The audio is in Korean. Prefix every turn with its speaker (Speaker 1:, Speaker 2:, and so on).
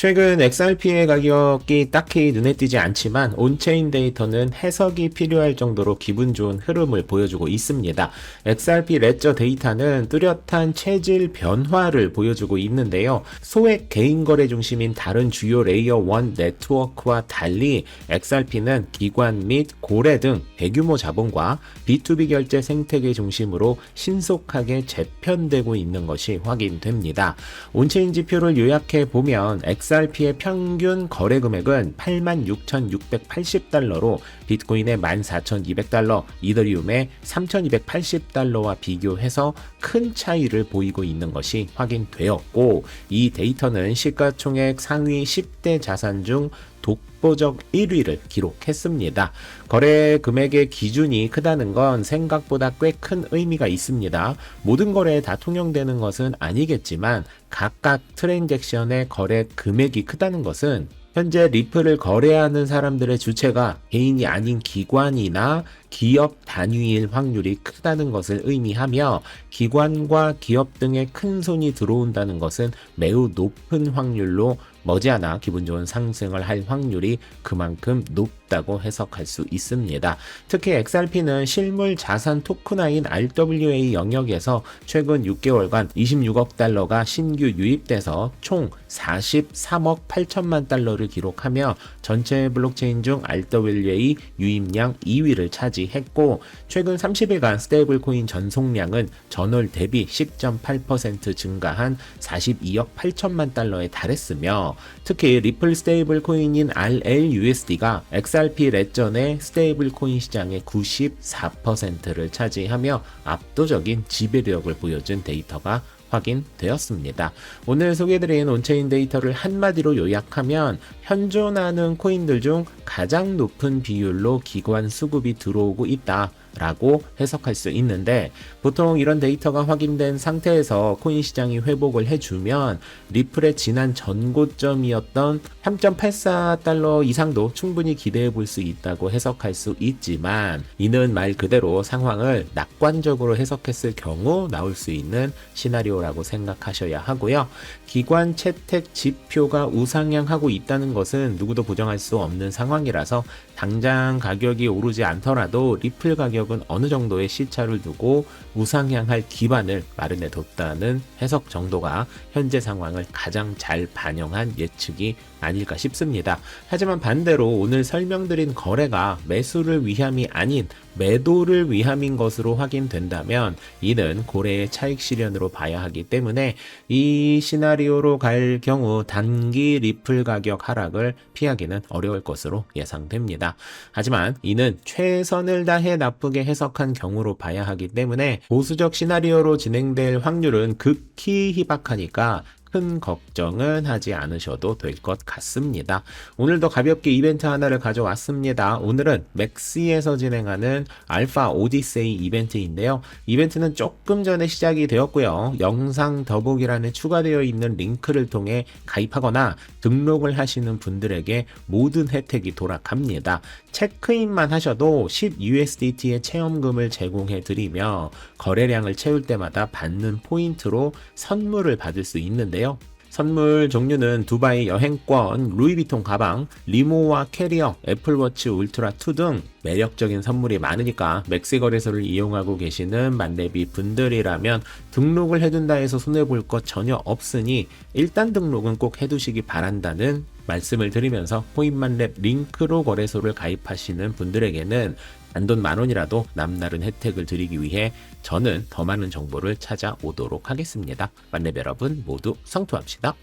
Speaker 1: 최근 XRP의 가격이 딱히 눈에 띄지 않지만 온체인 데이터는 해석이 필요할 정도로 기분 좋은 흐름을 보여주고 있습니다. XRP 레저 데이터는 뚜렷한 체질 변화를 보여주고 있는데요. 소액 개인 거래 중심인 다른 주요 레이어 1 네트워크와 달리 XRP는 기관 및 고래 등 대규모 자본과 B2B 결제 생태계 중심으로 신속하게 재편되고 있는 것이 확인됩니다. 온체인 지표를 요약해 보면 XRP의 평균 거래 금액은 86,680달러로 비트코인의 14,200달러, 이더리움의 3,280달러와 비교해서 큰 차이를 보이고 있는 것이 확인되었고, 이 데이터는 시가총액 상위 10대 자산 중 독보적 1위를 기록했습니다. 거래 금액의 기준이 크다는 건 생각보다 꽤 큰 의미가 있습니다. 모든 거래에 다 통용되는 것은 아니겠지만 각각 트랜잭션의 거래 금액이 크다는 것은 현재 리플을 거래하는 사람들의 주체가 개인이 아닌 기관이나 기업 단위일 확률이 크다는 것을 의미하며, 기관과 기업 등의 큰 손이 들어온다는 것은 매우 높은 확률로 머지않아 기분 좋은 상승을 할 확률이 그만큼 높다고 해석할 수 있습니다. 특히 XRP는 실물 자산 토크나인 RWA 영역에서 최근 6개월간 26억 달러가 신규 유입돼서 총 43억 8천만 달러를 기록하며 전체 블록체인 중 RWA 유입량 2위를 차지했고, 최근 30일간 스테이블 코인 전송량은 전월 대비 10.8% 증가한 42억 8천만 달러에 달했으며, 특히 리플 스테이블 코인인 RLUSD가 XRP 레전의 스테이블 코인 시장의 94%를 차지하며 압도적인 지배력을 보여준 데이터가 확인되었습니다. 오늘 소개해드린 온체인 데이터를 한마디로 요약하면 현존하는 코인들 중 가장 높은 비율로 기관 수급이 들어오고 있다 라고 해석할 수 있는데, 보통 이런 데이터가 확인된 상태에서 코인 시장이 회복을 해주면 리플의 지난 전고점이었던 3.84달러 이상도 충분히 기대해 볼 수 있다고 해석할 수 있지만, 이는 말 그대로 상황을 낙관적으로 해석했을 경우 나올 수 있는 시나리오라고 생각하셔야 하고요. 기관 채택 지표가 우상향하고 있다는 것은 누구도 부정할 수 없는 상황이라서 당장 가격이 오르지 않더라도 리플 가격은 어느 정도의 시차를 두고 우상향할 기반을 마련해 뒀다는 해석 정도가 현재 상황을 가장 잘 반영한 예측이 아닐까 싶습니다. 하지만 반대로 오늘 설명드린 거래가 매수를 위함이 아닌 매도를 위함인 것으로 확인된다면 이는 고래의 차익 실현으로 봐야 하기 때문에 이 시나리오로 갈 경우 단기 리플 가격 하락을 피하기는 어려울 것으로 예상됩니다. 하지만 이는 최선을 다해 나쁘게 해석한 경우로 봐야 하기 때문에 보수적 시나리오로 진행될 확률은 극히 희박하니까 큰 걱정은 하지 않으셔도 될 것 같습니다. 오늘도 가볍게 이벤트 하나를 가져왔습니다. 오늘은 맥시에서 진행하는 알파 오디세이 이벤트인데요. 이벤트는 조금 전에 시작이 되었고요. 영상 더보기란에 추가되어 있는 링크를 통해 가입하거나 등록을 하시는 분들에게 모든 혜택이 돌아갑니다. 체크인만 하셔도 10USDT의 체험금을 제공해 드리며 거래량을 채울 때마다 받는 포인트로 선물을 받을 수 있는데요. 선물 종류는 두바이 여행권, 루이비통 가방, 리모와 캐리어, 애플워치 울트라 2 등 매력적인 선물이 많으니까 맥시 거래소를 이용하고 계시는 만렙이 분들이라면 등록을 해둔다 해서 손해볼 것 전혀 없으니 일단 등록은 꼭 해두시기 바란다는 말씀을 드리면서 코인만렙 링크로 거래소를 가입하시는 분들에게는 단돈 10,000원이라도 남다른 혜택을 드리기 위해 저는 더 많은 정보를 찾아오도록 하겠습니다. 만렙 여러분 모두 성투합시다.